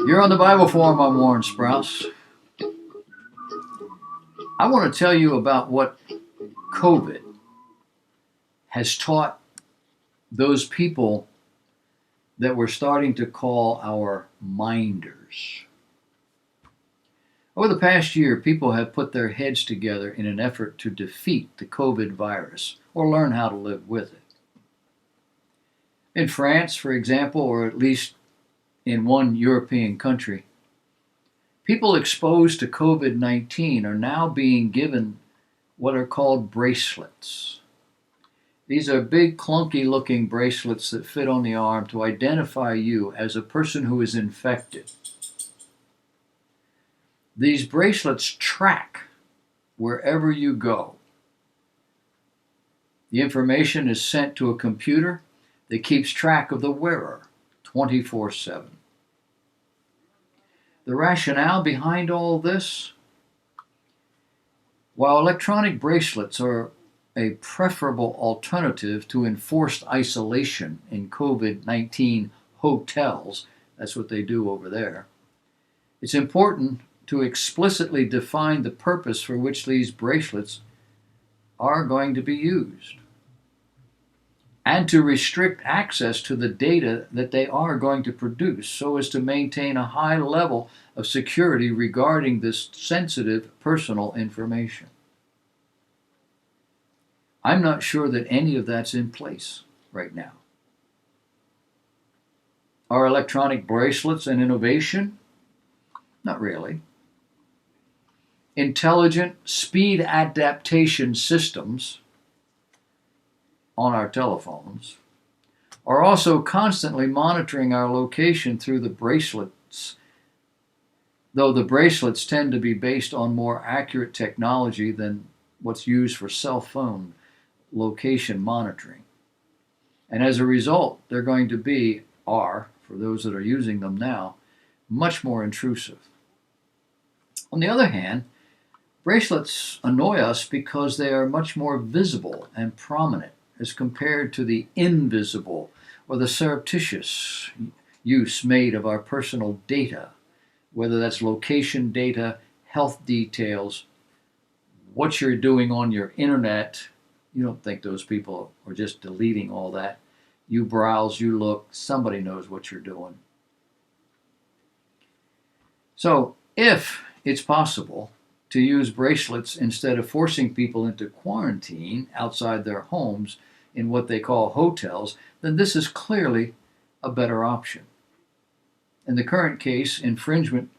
You're on the Bible Forum. I'm Warren Sprouse. I want to tell you about what COVID has taught those people that we're starting to call our minders. Over the past year, people have put their heads together in an effort to defeat the COVID virus or learn how to live with it. In France, for example, or at least in one European country, people exposed to COVID-19 are now being given what are called bracelets. These are big, clunky-looking bracelets that fit on the arm to identify you as a person who is infected. These bracelets track wherever you go. The information is sent to a computer that keeps track of the wearer 24/7. The rationale behind all this? While electronic bracelets are a preferable alternative to enforced isolation in COVID-19 hotels, that's what they do over there, it's important to explicitly define the purpose for which these bracelets are going to be used, and to restrict access to the data that they are going to produce so as to maintain a high level of security regarding this sensitive personal information. I'm not sure that any of that's in place right now. Are electronic bracelets an innovation? Not really. Intelligent speed adaptation systems on our telephones are also constantly monitoring our location through the bracelets, though the bracelets tend to be based on more accurate technology than what's used for cell phone location monitoring. And as a result, they're going to be, for those that are using them now, much more intrusive. On the other hand, bracelets annoy us because they are much more visible and prominent as compared to the invisible or the surreptitious use made of our personal data, whether that's location data, health details, what you're doing on your internet. You don't think those people are just deleting all that. You browse, you look, somebody knows what you're doing. So if it's possible to use bracelets instead of forcing people into quarantine outside their homes in what they call hotels, then this is clearly a better option. In the current case, infringement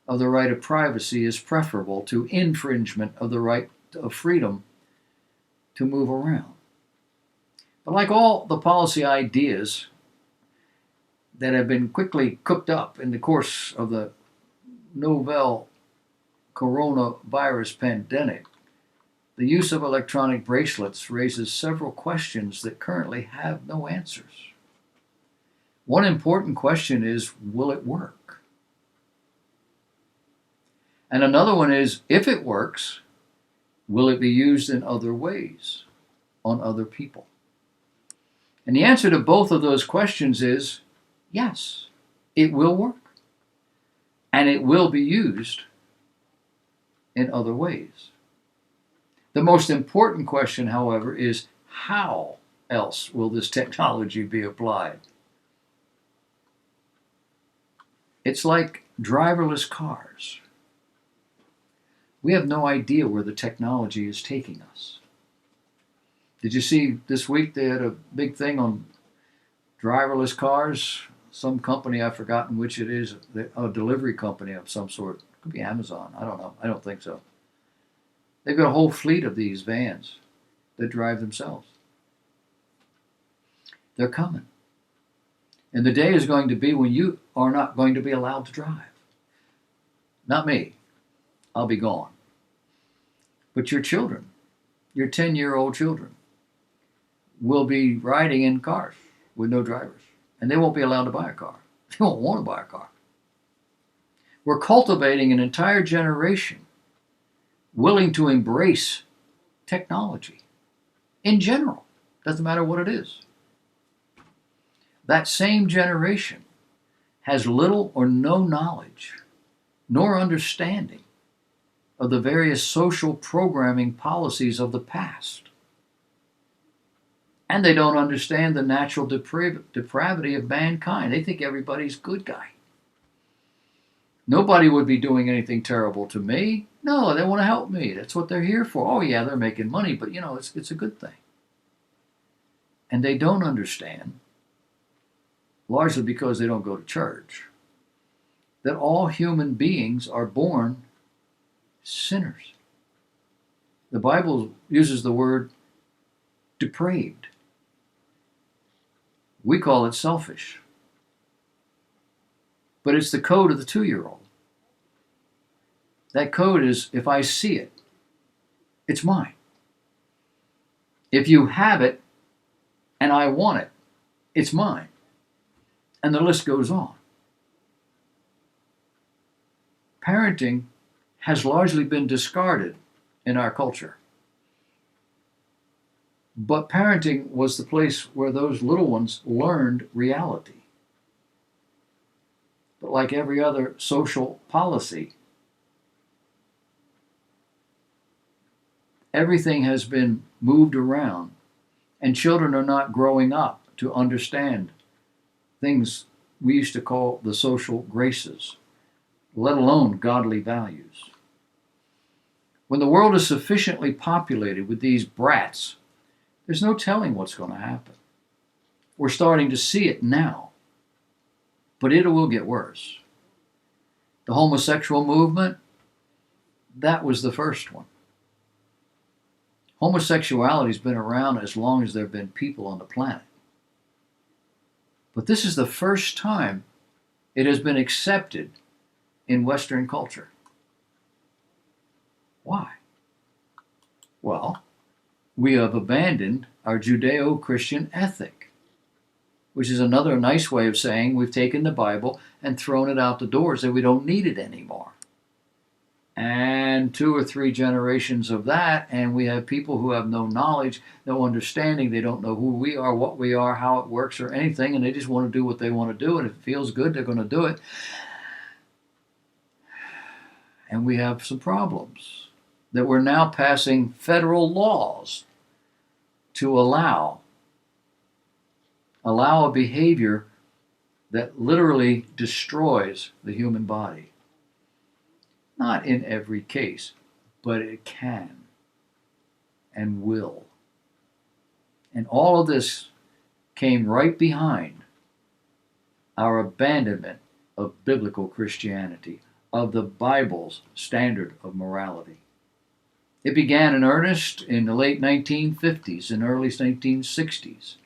of the right of privacy is preferable to infringement of the right of freedom to move around. But like all the policy ideas that have been quickly cooked up in the course of the novel coronavirus pandemic, the use of electronic bracelets raises several questions that currently have no answers. One important question is, will it work? And another one is, if it works, will it be used in other ways on other people? And the answer to both of those questions is yes, it will work. And it will be used in other ways. The most important question, however, is how else will this technology be applied? It's like driverless cars. We have no idea where the technology is taking us. Did you see this week they had a big thing on driverless cars? Some company, I've forgotten which it is, a delivery company of some sort. It could be Amazon. I don't know. I don't think so. They've got a whole fleet of these vans that drive themselves. They're coming. And the day is going to be when you are not going to be allowed to drive. Not me. I'll be gone. But your children, your 10-year-old children, will be riding in cars with no drivers. And they won't be allowed to buy a car. They won't want to buy a car. We're cultivating an entire generation willing to embrace technology in general. Doesn't matter what it is. That same generation has little or no knowledge nor understanding of the various social programming policies of the past. And they don't understand the natural depravity of mankind. They think everybody's a good guy. Nobody would be doing anything terrible to me. No, they want to help me. That's what they're here for. Oh, yeah, they're making money, but it's a good thing. And they don't understand, largely because they don't go to church, that all human beings are born sinners. The Bible uses the word depraved. We call it selfish. But it's the code of the 2-year-old. That code is, if I see it, it's mine. If you have it and I want it, it's mine. And the list goes on. Parenting has largely been discarded in our culture. But parenting was the place where those little ones learned reality. But like every other social policy, everything has been moved around, and children are not growing up to understand things we used to call the social graces, let alone godly values. When the world is sufficiently populated with these brats, there's no telling what's going to happen. We're starting to see it now, but it will get worse. The homosexual movement, that was the first one. Homosexuality's been around as long as there have been people on the planet. But this is the first time it has been accepted in Western culture. Why? Well, we have abandoned our Judeo-Christian ethic, which is another nice way of saying we've taken the Bible and thrown it out the door, so we don't need it anymore. And 2 or 3 generations of that, and we have people who have no knowledge, no understanding. They don't know who we are, what we are, how it works, or anything, and they just want to do what they want to do, and if it feels good, they're going to do it. And we have some problems that we're now passing federal laws to allow a behavior that literally destroys the human body. Not in every case, but it can and will. And all of this came right behind our abandonment of biblical Christianity, of the Bible's standard of morality. It began in earnest in the late 1950s and early 1960s.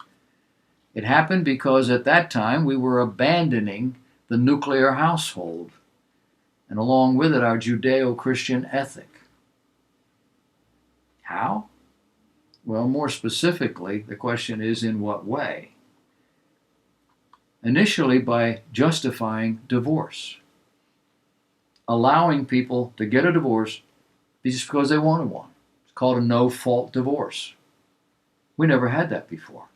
It happened because at that time we were abandoning the nuclear household, and along with it our Judeo-Christian ethic. How? Well, more specifically, the question is, in what way? Initially, by justifying divorce, allowing people to get a divorce just because they wanted one. It's called a no-fault divorce. We never had that before.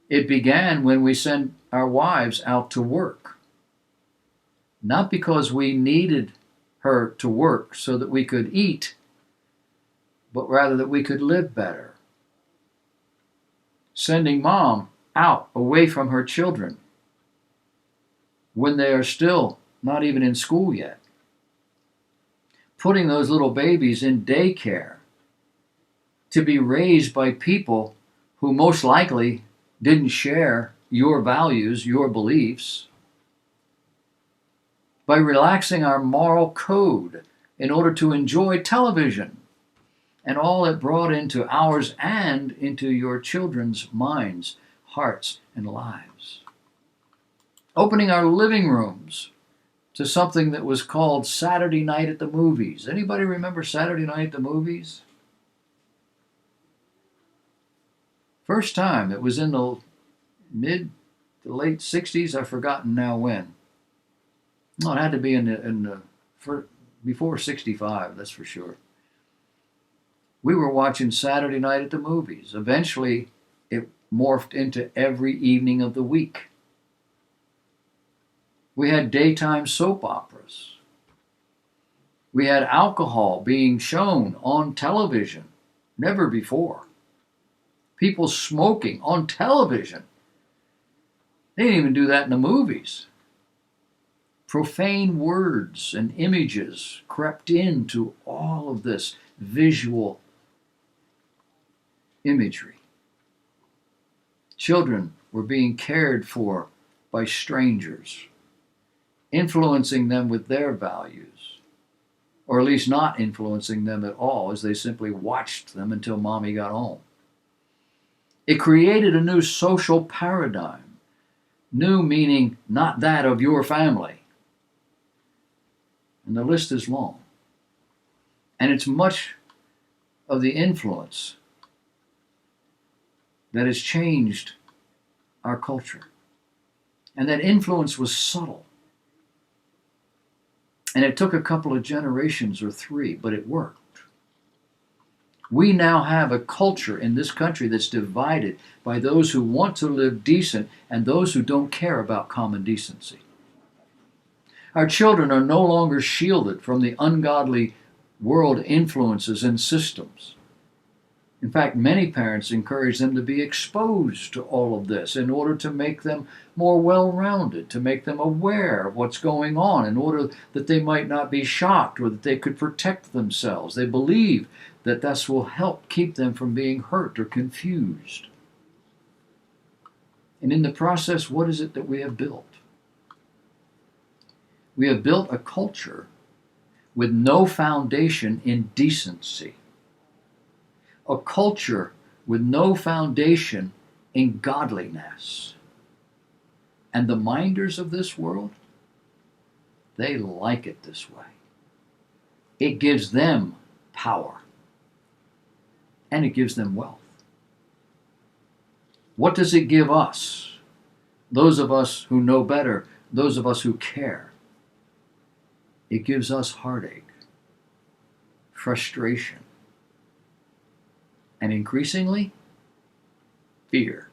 It began when we sent our wives out to work, not because we needed her to work so that we could eat, but rather that we could live better. Sending mom out away from her children when they are still not even in school yet. Putting those little babies in daycare to be raised by people who most likely didn't share your values, your beliefs. By relaxing our moral code in order to enjoy television and all it brought into ours and into your children's minds, hearts, and lives. Opening our living rooms to something that was called Saturday Night at the Movies. Anybody remember Saturday Night at the Movies? First time, it was in the mid to late 60s, I've forgotten now when. No, it had to be before 65, that's for sure. We were watching Saturday Night at the Movies. Eventually, it morphed into every evening of the week. We had daytime soap operas. We had alcohol being shown on television, never before. People smoking on television. They didn't even do that in the movies. Profane words and images crept into all of this visual imagery. Children were being cared for by strangers, influencing them with their values, or at least not influencing them at all, as they simply watched them until mommy got home. It created a new social paradigm, new meaning not that of your family. And the list is long. And it's much of the influence that has changed our culture. And that influence was subtle. And it took a couple of generations or three, but it worked. We now have a culture in this country that's divided by those who want to live decent and those who don't care about common decency. Our children are no longer shielded from the ungodly world influences and systems. In fact, many parents encourage them to be exposed to all of this in order to make them more well-rounded, to make them aware of what's going on, in order that they might not be shocked or that they could protect themselves. They believe that this will help keep them from being hurt or confused. And in the process, what is it that we have built? We have built a culture with no foundation in decency. A culture with no foundation in godliness. And the minders of this world, they like it this way. It gives them power. And it gives them wealth. What does it give us? Those of us who know better, those of us who care. It gives us heartache, frustration, and increasingly, fear.